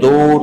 2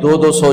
200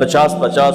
50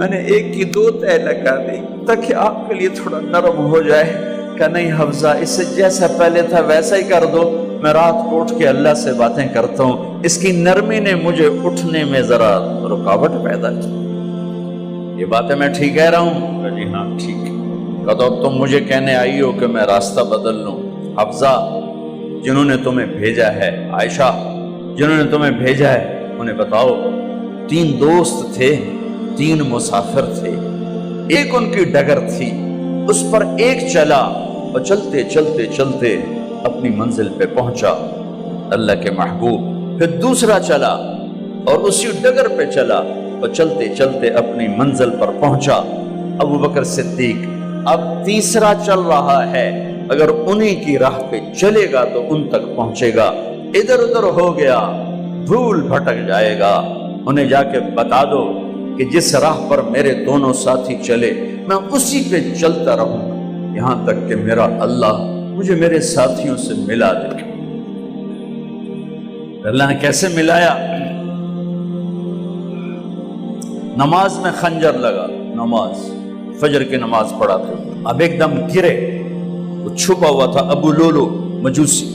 میں نے ایک کی 2 تہ لگا دی تاکہ آپ کے لیے تھوڑا نرم ہو جائے۔ کہ نہیں حفظہ، اس سے جیسا پہلے تھا ویسا ہی کر دو، میں رات کو اٹھ کے اللہ سے باتیں کرتا ہوں، اس کی نرمی نے مجھے اٹھنے میں ذرا رکاوٹ پیدا کی۔ یہ باتیں میں ٹھیک کہہ رہا ہوں؟ کہ جی ہاں ٹھیک ہے۔ کہ تو تم مجھے کہنے آئی ہو کہ میں راستہ بدل لوں؟ حفظہ، جنہوں نے تمہیں بھیجا ہے، عائشہ جنہوں نے تمہیں بھیجا ہے انہیں بتاؤ۔ 3 دوست تھے، 3 مسافر تھے، ایک ان کی ڈگر تھی، اس پر ایک چلا اور چلتے چلتے چلتے اپنی منزل پہ پہنچا اللہ کے محبوب، پھر دوسرا چلا اور اسی ڈگر پہ چلا اور چلتے چلتے اپنی منزل پر پہنچا ابو بکر صدیق۔ اب تیسرا چل رہا ہے، اگر انہیں کی راہ پہ چلے گا تو ان تک پہنچے گا، ادھر ادھر ہو گیا بھول بھٹک جائے گا۔ انہیں جا کے بتا دو کہ جس راہ پر میرے دونوں ساتھی چلے میں اسی پہ چلتا رہوں یہاں تک کہ میرا اللہ مجھے میرے ساتھیوں سے ملا دے۔ اللہ نے کیسے ملایا؟ نماز میں خنجر لگا، نماز فجر کی نماز پڑھا تھا، اب ایک دم گرے، وہ چھپا ہوا تھا ابو لولو مجوسی،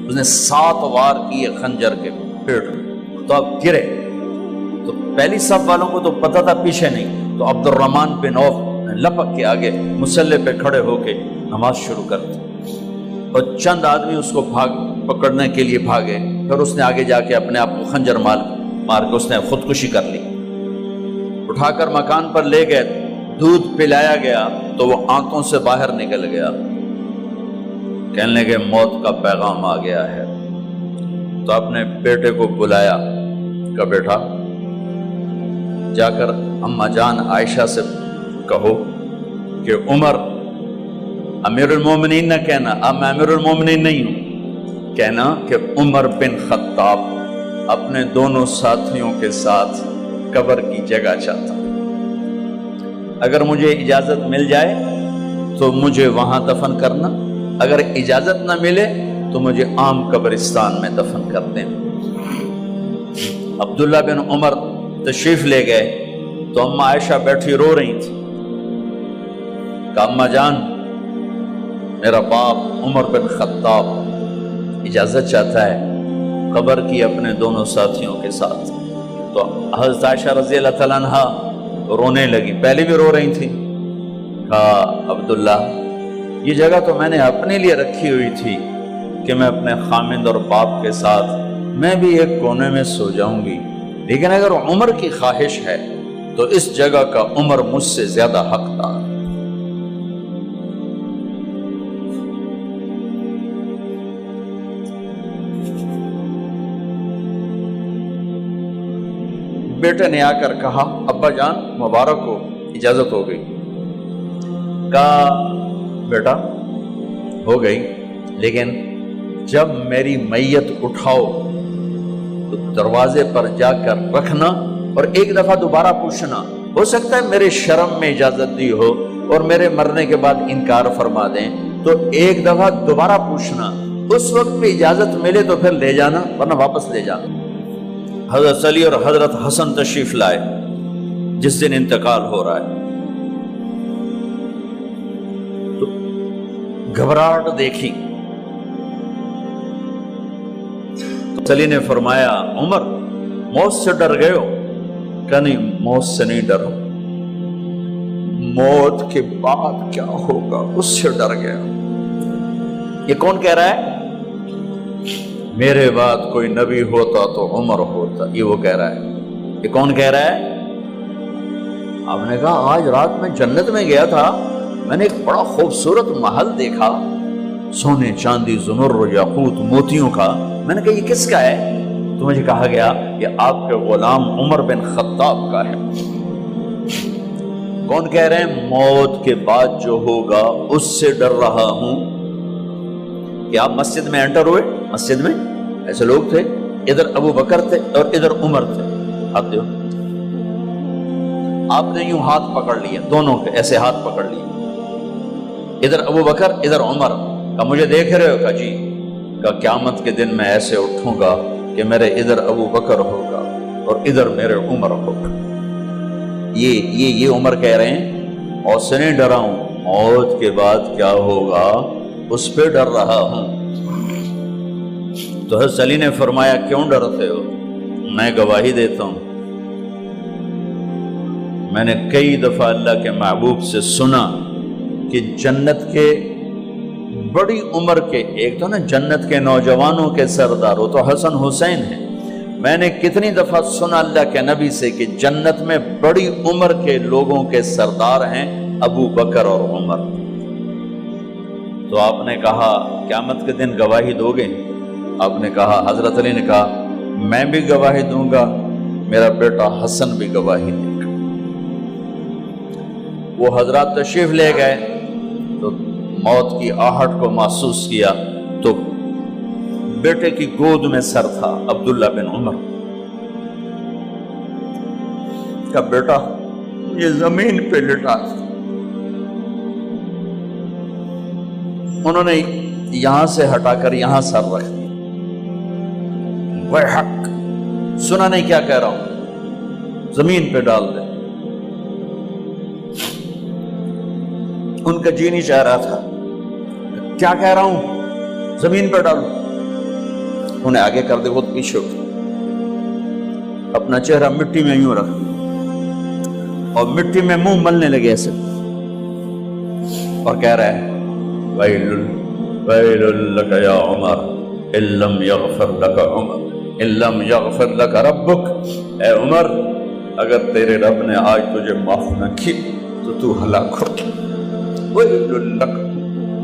اس نے 7 وار کیے خنجر کے پیٹ میں، تو اب گرے تو پہلی صف والوں کو تو پتہ تھا، پیچھے نہیں، تو عبد الرحمن بن عوف لپک کے آگے مصلی پہ کھڑے ہو کے نماز شروع کر دی، اور چند آدمی اس کو پکڑنے کے لیے بھاگے، پھر اس نے آگے جا کے اپنے آپ کو خنجر مار کے اس نے خودکشی کر لی، اٹھا کر مکان پر لے گئے، دودھ پلایا گیا تو وہ آنتوں سے باہر نکل گیا، کہنے لگے موت کا پیغام آ گیا ہے، تو اپنے بیٹے کو بلایا کہ بیٹا جا کر اماں جان عائشہ سے کہو کہ عمر، امیر المومنین نہ کہنا، اب میں امیر المومنین نہیں ہوں، کہنا کہ عمر بن خطاب اپنے دونوں ساتھیوں کے ساتھ قبر کی جگہ چاہتا، اگر مجھے اجازت مل جائے تو مجھے وہاں دفن کرنا، اگر اجازت نہ ملے تو مجھے عام قبرستان میں دفن کر دیں۔ عبداللہ بن عمر تشریف لے گئے تو اماں عائشہ بیٹھی رو رہی تھی کہ اماں جان میرا باپ عمر بن خطاب اجازت چاہتا ہے قبر کی اپنے دونوں ساتھیوں کے ساتھ، تو حضرت عائشہ رضی اللہ تعالیٰ عنہا رونے لگی، پہلے بھی رو رہی تھی، کہا عبداللہ یہ جگہ تو میں نے اپنے لیے رکھی ہوئی تھی کہ میں اپنے خامند اور باپ کے ساتھ میں بھی ایک کونے میں سو جاؤں گی، لیکن اگر عمر کی خواہش ہے تو اس جگہ کا عمر مجھ سے زیادہ حقدار۔ بیٹے نے آ کر کہا ابا جان مبارک ہو، اجازت ہو گئی۔ کہا بیٹا ہو گئی، لیکن جب میری میت اٹھاؤ تو دروازے پر جا کر رکھنا اور ایک دفعہ دوبارہ پوچھنا، ہو سکتا ہے میرے شرم میں اجازت دی ہو اور میرے مرنے کے بعد انکار فرما دیں، تو ایک دفعہ دوبارہ پوچھنا، اس وقت بھی اجازت ملے تو پھر لے جانا ورنہ واپس لے جانا۔ حضرت علی اور حضرت حسن تشریف لائے جس دن انتقال ہو رہا ہے، تو گھبراہٹ دیکھی، علی نے فرمایا عمر موت سے ڈر گئے ہو؟ کہ نہیں موت سے نہیں ڈرا، موت کے بعد کیا ہوگا اس سے ڈر گیا۔ یہ کون کہہ رہا ہے؟ میرے بعد کوئی نبی ہوتا تو عمر ہوتا، یہ وہ کہہ رہا ہے۔ یہ کون کہہ رہا ہے؟ آپ نے کہا آج رات میں جنت میں گیا تھا، میں نے ایک بڑا خوبصورت محل دیکھا، سونے چاندی زمر یاقوت موتیوں کا، میں نے کہا یہ کس کا ہے؟ تو مجھے کہا گیا یہ آپ کے غلام عمر بن خطاب کا ہے۔ کون کہہ رہے ہیں؟ موت کے بعد جو ہوگا اس سے ڈر رہا ہوں۔ کہ آپ مسجد میں انٹر ہوئے، مسجد میں ایسے لوگ تھے، ادھر ابو بکر تھے اور ادھر عمر تھے، آپ دیو آپ نے یوں ہاتھ پکڑ لیا، دونوں کے ایسے ہاتھ پکڑ لیے، ادھر ابو بکر ادھر عمر، کہ مجھے دیکھ رہے ہو؟ کہ جی۔ کہ قیامت کے دن میں ایسے اٹھوں گا کہ میرے ادھر ابو بکر ہوگا اور ادھر میرے عمر ہوگا۔ یہ عمر کہہ رہے ہیں اور سے نہیں ڈرا ہوں، موت کے بعد کیا ہوگا اس پہ ڈر رہا ہوں۔ تو حضرت علی نے فرمایا کیوں ڈرتے ہو؟ میں گواہی دیتا ہوں، میں نے کئی دفعہ اللہ کے محبوب سے سنا کہ جنت کے بڑی عمر کے، ایک تو نا جنت کے نوجوانوں کے سردار، وہ تو حسن حسین ہیں، میں نے کتنی دفعہ سنا اللہ کے نبی سے کہ جنت میں بڑی عمر کے لوگوں کے سردار ہیں ابو بکر اور عمر۔ تو آپ نے کہا قیامت کے دن گواہی دو گے؟ آپ نے کہا، حضرت علی نے کہا میں بھی گواہی دوں گا، میرا بیٹا حسن بھی گواہی دے گا۔ وہ حضرات تشریف لے گئے تو موت کی آہٹ کو محسوس کیا تو بیٹے کی گود میں سر تھا عبداللہ بن عمر کا، بیٹا یہ زمین پہ لٹا۔ انہوں نے یہاں سے ہٹا کر یہاں سر رکھ دیا۔ وہ حق سنا نہیں کیا کہہ رہا ہوں، زمین پہ ڈال دے۔ ان کا جی نہیں چاہ رہا تھا، کیا کہہ رہا ہوں، زمین پہ ڈالو۔ انہیں آگے کر دے، خود پیچھے اٹھ، اپنا چہرہ مٹی میں یوں رکھ اور مٹی میں منہ ملنے لگے ایسے، اور کہہ رہا ہے ویل لک یا عمر ان لم یغفر لک عمر ان لم یغفر لک ربک، اے عمر اگر تیرے رب نے آج تجھے معاف نہ کی تو تو ہلاک ہو۔ ویل لک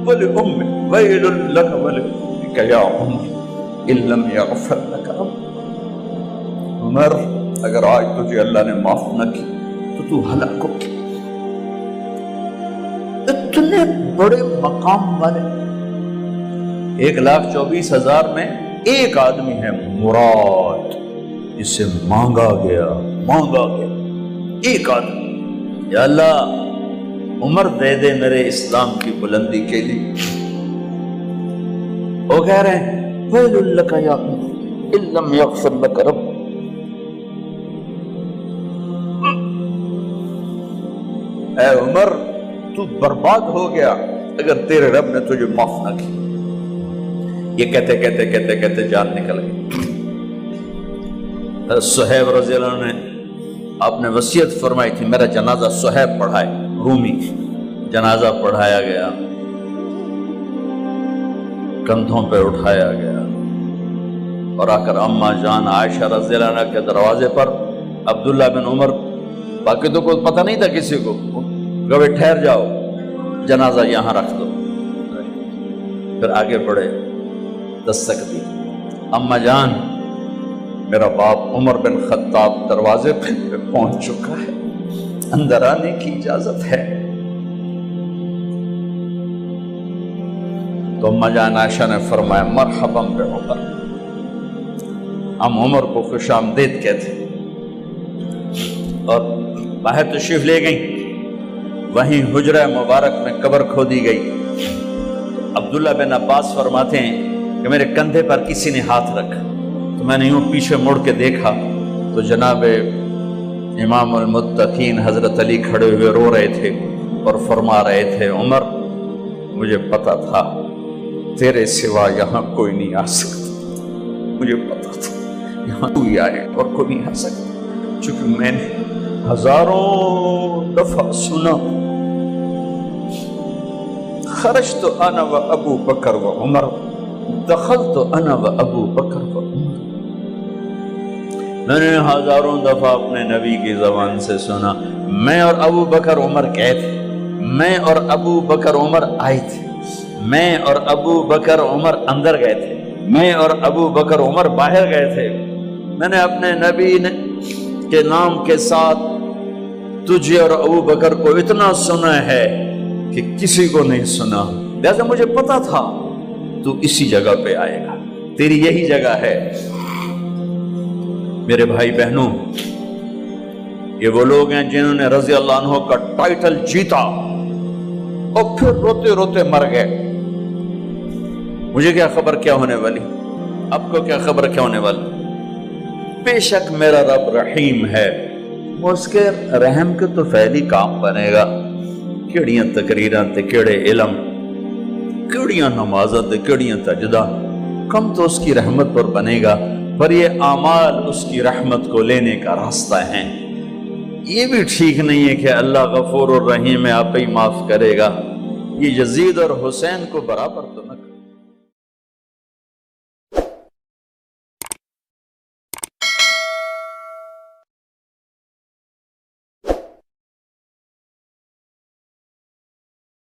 ولأمک ویل لک ولأمک یا عمر ان لم یغفر لک ربک، عمر اگر آج تجھے اللہ نے معاف نہ کی تو تو ہلاک ہو۔ اتنے بڑے مقام والے 1,24,000 میں ایک آدمی ہے مراد، جسے مانگا گیا ایک آدمی، یا اللہ عمر دے دے میرے اسلام کی بلندی کے لیے۔ وہ کہہ رہے ہیں ویل لک یا عمر ان لم یغفر لک رب، اے عمر تو برباد ہو گیا اگر تیرے رب نے تجھے معاف نہ کی۔ یہ کہتے کہتے کہتے کہتے جان نکل گئی۔ صہیب رضی اللہ عنہ نے آپ نے وصیت فرمائی تھی میرا جنازہ صہیب پڑھائے، رومی جنازہ پڑھایا گیا، کندھوں پہ اٹھایا گیا، اور آ کر اماں جان عائشہ رضی اللہ عنہ کے دروازے پر عبداللہ بن عمر، باقی تو کوئی پتہ نہیں تھا کسی کو، گوے ٹھہر جاؤ جنازہ یہاں رکھ دو۔ پھر آگے بڑھے، دستک دی، اماں جان میرا باپ عمر بن خطاب دروازے پہ پہنچ چکا ہے، اندر آنے کی اجازت ہے۔ تو اماں جان عائشہ نے فرمایا مرحبا بعمر، ہم عمر کو خوش آمدید کہتے، اور باہر تشریف لے گئیں۔ وہیں حجرہ مبارک میں قبر کھودی گئی۔ عبداللہ بن عباس فرماتے ہیں کہ میرے کندھے پر کسی نے ہاتھ رکھا تو میں نے یوں پیچھے مڑ کے دیکھا تو جناب امام المتقین حضرت علی کھڑے ہوئے رو رہے تھے اور فرما رہے تھے عمر مجھے پتا تھا تیرے سوا یہاں کوئی نہیں آ سکتا، مجھے پتا تھا یہاں تو ہی آئے اور کوئی نہیں آ سکتا، چونکہ میں نے ہزاروں دفعہ سنا خرجت انا و ابو بکر و عمر دخلت انا و ابو بکر و عمر، میں نے ہزاروں دفعہ اپنے نبی کی زبان سے سنا میں اور ابو بکر عمر گئے تھے، میں اور ابو بکر عمر آئے تھے، میں اور ابو بکر عمر اندر گئے تھے، میں اور ابو بکر عمر باہر گئے تھے، میں نے اپنے نبی کے نام کے ساتھ تجھے اور ابو بکر کو اتنا سنا ہے کہ کسی کو نہیں سنا، لہذا مجھے پتا تھا تو اسی جگہ پہ آئے گا، تیری یہی جگہ ہے۔ میرے بھائی بہنوں، یہ وہ لوگ ہیں جنہوں نے رضی اللہ عنہ کا ٹائٹل جیتا اور پھر روتے روتے مر گئے۔ مجھے کیا خبر کیا ہونے والی، آپ کو کیا خبر کیا ہونے والی؟ بے شک میرا رب رحیم ہے، وہ اس کے رحم کے تو فعلی کام بنے گا، کیڑیاں تقریراں تے کیڑے علم، کیڑیاں نمازاں تے کیڑیاں سجدہ، کم تو اس کی رحمت پر بنے گا، پر یہ اعمال اس کی رحمت کو لینے کا راستہ ہیں۔ یہ بھی ٹھیک نہیں ہے کہ اللہ غفور الرحیم ہے، آپ ہی معاف کرے گا، یہ یزید اور حسین کو برابر تو نہ